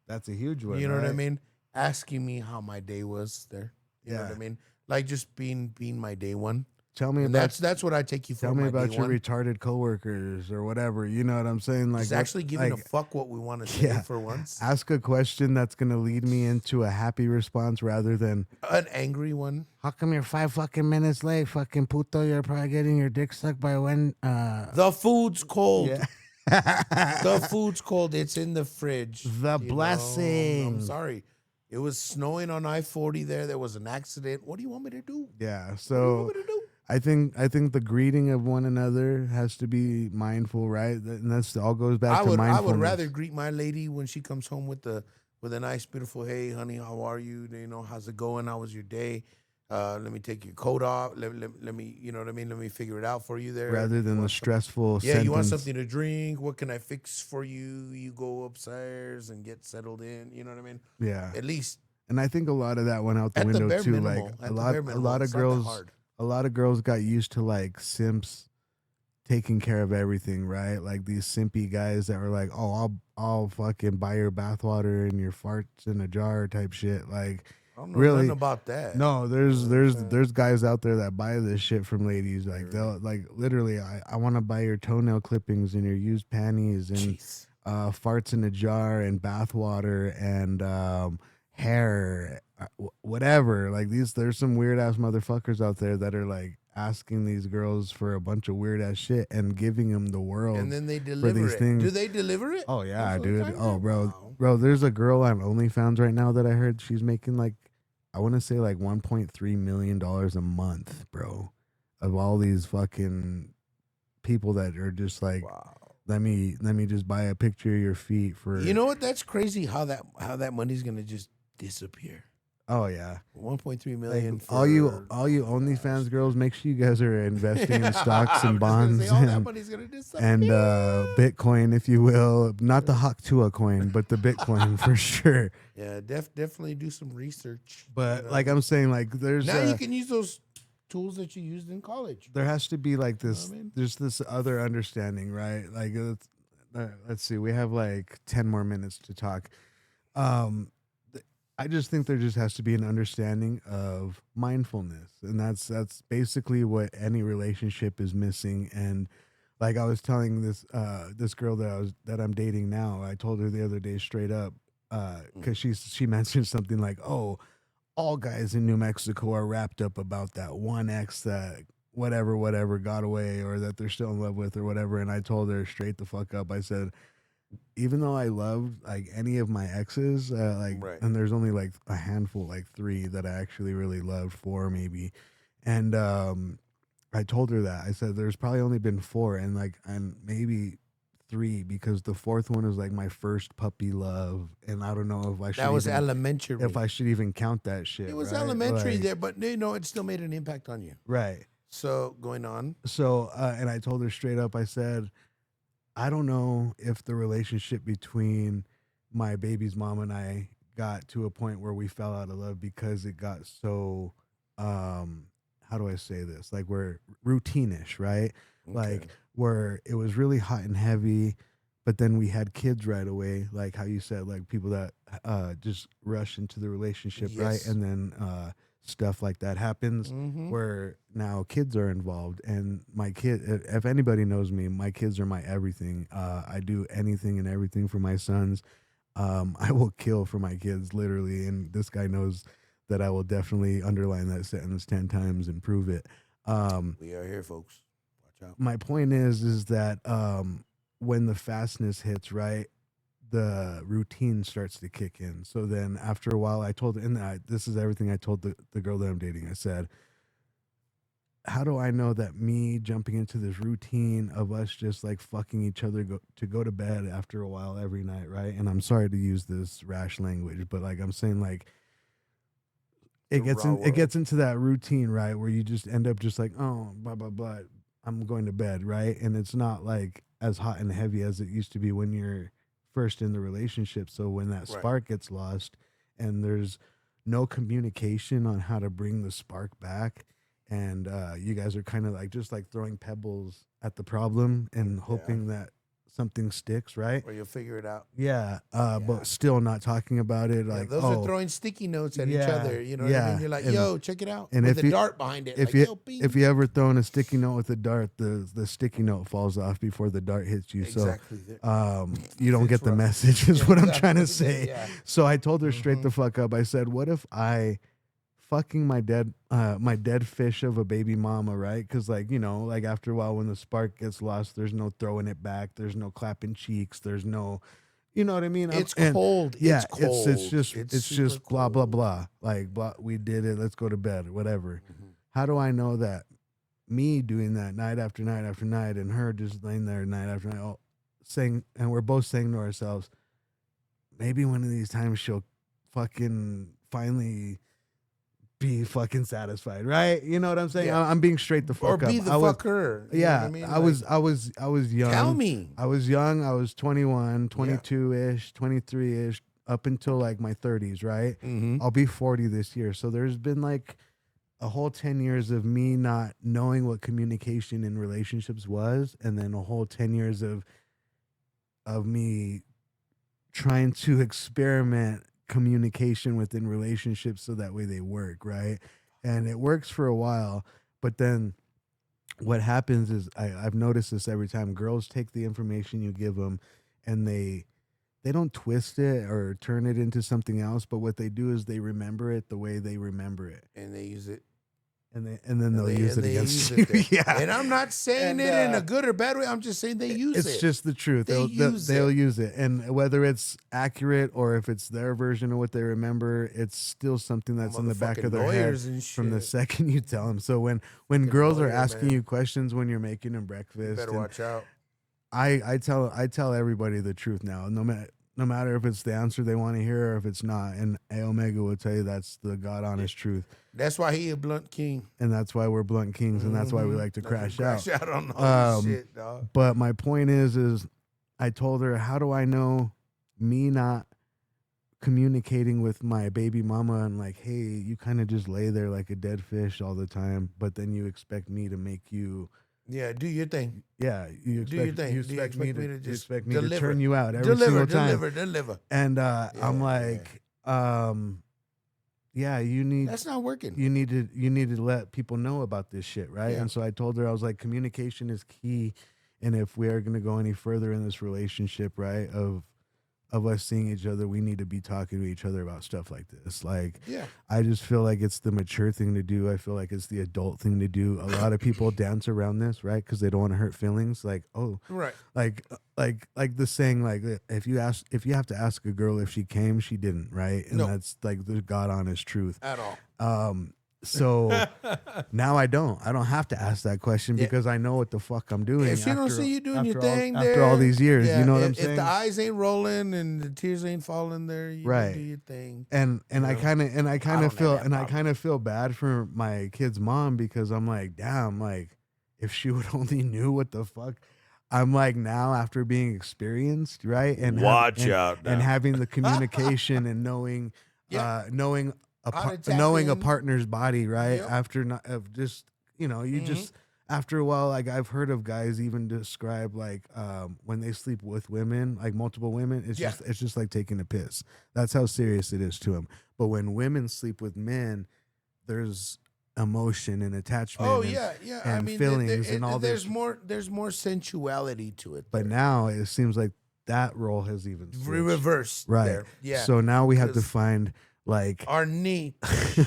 That's a huge one. You know what I right? mean? Asking me how my day was there. You know what I mean? Like just being my day one. Tell me And about that's what I take you for. tell me my about day your one. retarded coworkers or whatever. You know what I'm saying? Like, Just actually giving a like, fuck what we want to say Yeah. for once. ask a question that's gonna lead me into a happy response rather than, An angry one. how come you're 5 fucking minutes late? Fucking puto, you're probably getting your dick sucked by when The food's cold. Yeah. The food's cold. It's in the fridge. The You know? blessing. I'm sorry. It was snowing on I-40 there. There was an accident. What do you want me to do? Yeah. What do you So want me to do? I think the greeting of one another has to be mindful, right? And that's all goes back to I mindfulness. would rather greet my lady when she comes home with a nice, beautiful, hey, honey, how are you? You know, how's it going? How was your day? Let me take your coat off. Let me, you know what I mean? Let me figure it out for you there. rather than the stressful sentence. You want something to drink? What can I fix for you? You go upstairs and get settled in. You know what I mean? Yeah. At least And I think a lot of that went out the at the window bare too. minimal. Like At a the lot, bare a minimal. lot of It's not that girls, hard. a lot of girls got used to like simps taking care of everything, right? Like these simpy guys that were like, "Oh, I'll fucking buy your bathwater and your farts in a jar" type shit. Like, I don't know really, nothing about that. no, there's guys out there that buy this shit from ladies. Like they'll like literally, I want to buy your toenail clippings and your used panties and Jeez. farts in a jar and bathwater and hair, whatever. Like there's some weird ass motherfuckers out there that are like asking these girls for a bunch of weird ass shit and giving them the world. And then they for deliver these it. things. Do they deliver it? Oh yeah, Most of the dude. time? Oh, bro, Wow. bro. There's a girl on OnlyFans right now that I heard she's making like, I want to say like $1.3 million a month, bro, of all these fucking people that are just like, Wow. let me just buy a picture of your feet for. You know what? That's crazy how that money's gonna just disappear. Oh yeah. 1.3 million. Like, all you OnlyFans girls, make sure you guys are investing in stocks and bonds all that and money's gonna disappear. and Bitcoin, if you will. Not the Haktua coin, but the Bitcoin for sure. Yeah, definitely do some research. But like I'm saying, like there's now you can use those tools that you used in college. there has to be like this. what I mean? There's this other understanding, right? Like let's see, we have like 10 more minutes to talk. I just think there just has to be an understanding of mindfulness, and that's basically what any relationship is missing. And like I was telling this this girl that I'm dating now, I told her the other day straight up, because she mentioned something like, oh, all guys in New Mexico are wrapped up about that one ex that whatever got away, or that they're still in love with, or whatever. And I told her straight the fuck up, I said, even though I loved like any of my exes, like, Right. and there's only like a handful, like 3 that I actually really loved, 4 maybe. And I told her that, I said, there's probably only been 4, and maybe 3, because the 4th one was like my first puppy love, and I don't know if I should. That was even, elementary. if I should even count that shit. It was right? elementary Like, there, but it still made an impact on you. right? So going on. So, and I told her straight up, I said, I don't know if the relationship between my baby's mom and I got to a point where we fell out of love because it got so, how do I say this? Like, we're routine-ish, right? Like, where it was really hot and heavy, but then we had kids right away. Like how you said, like people that just rush into the relationship, right? Yes. And then stuff like that happens where now kids are involved. And my kid, if anybody knows me, my kids are my everything. I do anything and everything for my sons. I will kill for my kids, literally. And this guy knows that I will definitely underline that sentence 10 times and prove it. We are here, folks. Watch out. My point is that when the fastness hits, right, the routine starts to kick in. So then after a while, I told, this is everything I told the girl that I'm dating. I said, how do I know that me jumping into this routine of us just like fucking each other to go to bed after a while every night, right? And I'm sorry to use this rash language, but like I'm saying, like it gets into that routine, right, where you just end up just like, oh, blah blah blah, I'm going to bed, right? And it's not like as hot and heavy as it used to be when you're first in the relationship. So when that spark gets lost and there's no communication on how to bring the spark back, and you guys are kind of like just like throwing pebbles at the problem and hoping that something sticks, right? Or you'll figure it out. Yeah, but still not talking about it. Like, those are throwing sticky notes at each other. You know what I mean? You're like, yo, check it out. And with if the dart behind it. If like, yo, if you ever thrown a sticky note with a dart, the sticky note falls off before the dart hits you. Exactly. So you don't get the message is what I'm trying to say. Yeah. So I told her straight the fuck up. I said, what if I fucking my dead fish of a baby mama, right? Because like, you know, like after a while when the spark gets lost, there's no throwing it back, there's no clapping cheeks, there's no, you know what I mean? It's cold. Yeah, it's cold. it's just blah blah cold. blah. Like blah, we did it, let's go to bed, whatever. How do I know that me doing that night after night after night, and her just laying there night after night, saying, and we're both saying to ourselves, maybe one of these times she'll fucking finally be fucking satisfied, right? You know what I'm saying? Yeah. I'm being straight the fuck Or up. be the fucker. You know Yeah, what I mean? I was young. Tell me. I was young. I was 21, 22-ish, 23-ish, up until like my 30s, right? I'll be 40 this year. So there's been like a whole 10 years of me not knowing what communication in relationships was, and then a whole 10 years of me trying to experiment communication within relationships so that way they work, right? And it works for a while, but then what happens is I've noticed this every time. Girls take the information you give them and they don't twist it or turn it into something else, but what they do is they remember it the way they remember it. And they use it. and then they'll use it against you. Yeah. And I'm not saying it in a good or bad way. I'm just saying they use it. It's just the truth. They'll use it. And whether it's accurate or if it's their version of what they remember, it's still something that's in the back of their head from the second you tell them. So when girls are asking you questions when you're making them breakfast, you better watch out. I tell everybody the truth now. No matter if it's the answer they want to hear or if it's not. And A Omega will tell you that's the God honest truth. That's why he a blunt king. And that's why we're blunt kings, and that's why we like to crash out. Crash out on all this shit, dog. But my point is I told her, how do I know me not communicating with my baby mama and like, hey, you kind of just lay there like a dead fish all the time, but then you expect me to make you... Yeah, do your thing. Yeah, you expect, do your thing. You expect me to deliver. to turn you out every single time. Deliver. And I'm like, yeah, you need. That's not working. You need to let people know about this shit, right? Yeah. And so I told her, I was like, communication is key, and if we are going to go any further in this relationship, right, of us seeing each other, we need to be talking to each other about stuff like this. Like, yeah, I just feel like it's the mature thing to do. I feel like it's the adult thing to do. A lot of people dance around this, right? Because they don't want to hurt feelings. Like, oh, right. Like the saying, like, if you have to ask a girl if she came, she didn't, right? And that's like the God honest truth. At all. So now I don't have to ask that question because I know what the fuck I'm doing. If she don't see you doing your thing after all these years, you know what I'm saying? If the eyes ain't rolling and the tears ain't falling there, you do your thing. And I kind of feel bad for my kid's mom because I'm like, damn, like if she would only knew what the fuck. I'm like now after being experienced, right? And watch out now. And having the communication and knowing knowing a partner's body, right? Yep. After not of just you just after a while, like I've heard of guys even describe like when they sleep with women, like multiple women, it's just like taking a piss. That's how serious it is to them. But when women sleep with men, there's emotion and attachment. Oh, and, yeah. and I mean, feelings and all there's this. There's more sensuality to it. But now it seems like that role has even reversed. Right. There. Yeah. So now we have to find like our niche,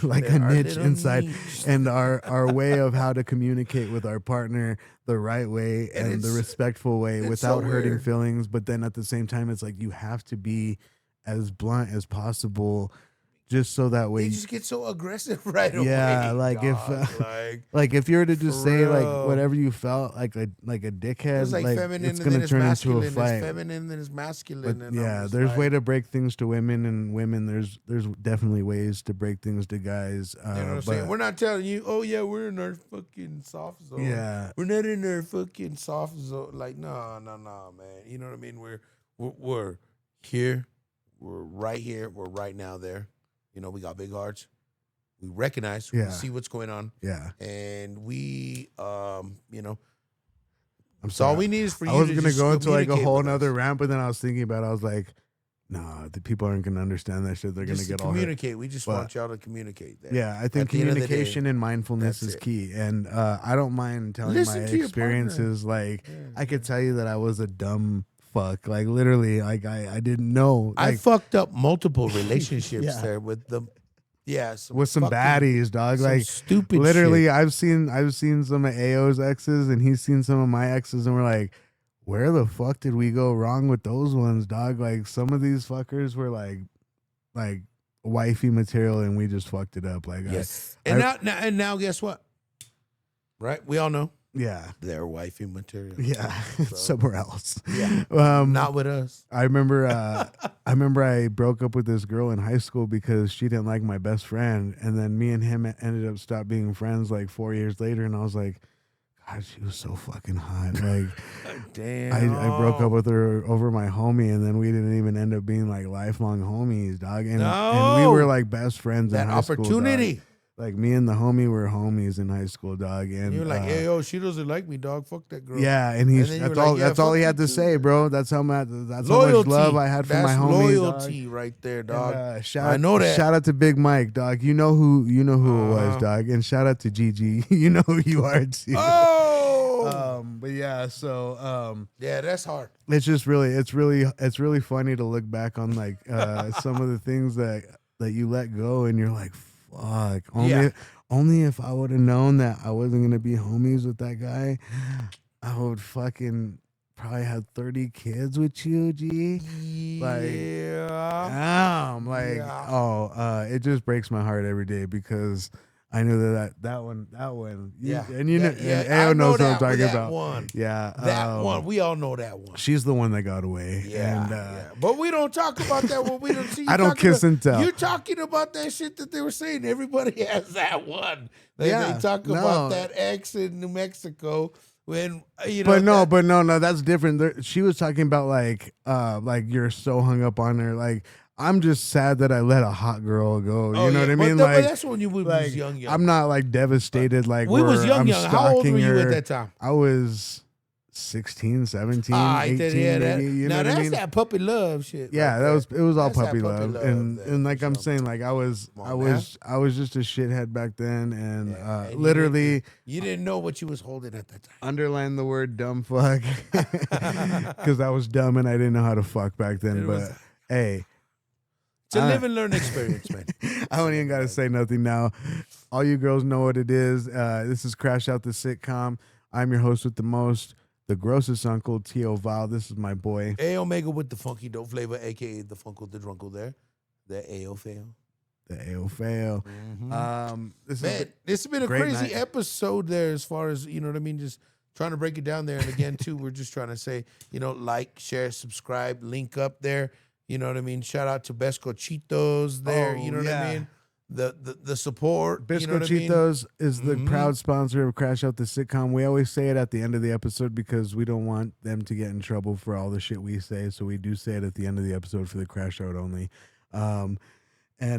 like a niche inside, and our way of how to communicate with our partner the right way and the respectful way without hurting feelings. But then at the same time, it's like you have to be as blunt as possible. Just so that way, they just get so aggressive right away. Yeah, like if like if you were to just say like whatever you felt like a dickhead, it's like feminine, it's gonna turn into a fight. It's feminine, then it's masculine. But yeah, there's way to break things to women, and women there's definitely ways to break things to guys. You know what I'm saying? We're not telling you, oh yeah, we're in our fucking soft zone. Yeah, we're not in our fucking soft zone. Like no, man. You know what I mean? We're here. We're right here. We're right now there. You know, we got big hearts. We recognize, we see what's going on. Yeah. And we, I'm sorry. All we need is for you to I was going to go into like a whole nother rant, but then I was thinking about it. I was like, nah, the people aren't going to understand that shit. They're going to get all communicate. We just want y'all to communicate that. Yeah, I think communication and mindfulness is key. And I don't mind telling my experiences. Like, I could tell you that I was a dumb fuck, like literally, like I didn't know. Like, I fucked up multiple relationships there with the, with some baddies, dog. Like stupid. Literally, shit. I've seen some of AO's exes, and he's seen some of my exes, and we're like, where the fuck did we go wrong with those ones, dog? Like some of these fuckers were like wifey material, and we just fucked it up. Like yes, now guess what? Right, we all know. Yeah, they're wifey material. Yeah, so, somewhere else. Yeah, not with us. I remember I broke up with this girl in high school because she didn't like my best friend, and then me and him ended up stopped being friends like 4 years later. And I was like, God, she was so fucking hot. Like, damn. I broke up with her over my homie, and then we didn't even end up being like lifelong homies, dog. And we were like best friends. That in high opportunity. School, like me and the homie were homies in high school, dog. And you were like, "Hey, yo, she doesn't like me, dog. Fuck that girl." Yeah, and that's all he had to say, bro. That's how much love I had for my homie. Loyalty, dog. Right there, dog. And, I know that. Shout out to Big Mike, dog. You know who it was, dog. And shout out to Gigi. You know who you are too. Oh. But yeah, so yeah, that's hard. It's just it's really funny to look back on like some of the things that you let go, and you're like, fuck. Only if I would have known that I wasn't gonna be homies with that guy, I would fucking probably have 30 kids with you, G. Like, damn, like, it just breaks my heart every day because I knew that one, and you know, and Ao knows what I'm talking about. One. Yeah, That one, we all know that one. She's the one that got away. Yeah, and, but we don't talk about that one. We don't see. I don't kiss and tell. You're talking about that shit that they were saying. Everybody has that one. They talk about that ex in New Mexico. When but no, that's different. She was talking about like you're so hung up on her. Like, I'm just sad that I let a hot girl go. You know what I mean? But that's when you was young. I'm not like devastated. Like we was young. How old were you her. at that time? I was 16, 17, 18, maybe. You know what I mean? That puppy love shit. Yeah, it was all puppy love. And like I'm saying, like I was just a shithead back then, and literally you didn't know what you was holding at that time. Underline the word dumb fuck because I was dumb and I didn't know how to fuck back then. But hey, it's a live and learn experience, man. I don't even gotta say nothing now. All you girls know what it is. This is Crash Out the Sitcom. I'm your host with the most. The grossest uncle, T.O. Val. This is my boy. A Omega with the funky dope flavor, a.k.a. the Funkle, the Drunkle there. The A.O. fail. The A.O. fail. Mm-hmm. This has been a crazy episode there as far as, you know what I mean, just trying to break it down there. And again, too, we're just trying to say, like, share, subscribe, link up there. You know what I mean? Shout out to Bescochitos there. You know what I mean? The support. Biscochitos is the proud sponsor of Crash Out the Sitcom. We always say it at the end of the episode because we don't want them to get in trouble for all the shit we say. So we do say it at the end of the episode for the Crash Out only. And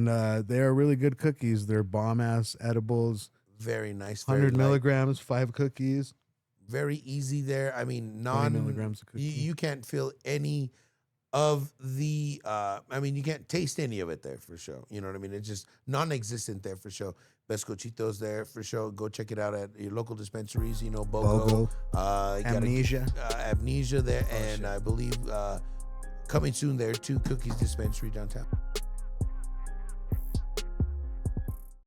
they are really good cookies. They're bomb ass edibles. Very nice. 100 milligrams, 5 cookies. Very easy there. I mean, 20 milligrams of cookie. You can't feel any of the you can't taste any of it there for sure. You know what I mean? It's just non-existent there for sure. Bescochitos there for sure. Go check it out at your local dispensaries. You know, BOGO. Amnesia. Amnesia there. And I believe coming soon there, 2 Cookies Dispensary downtown.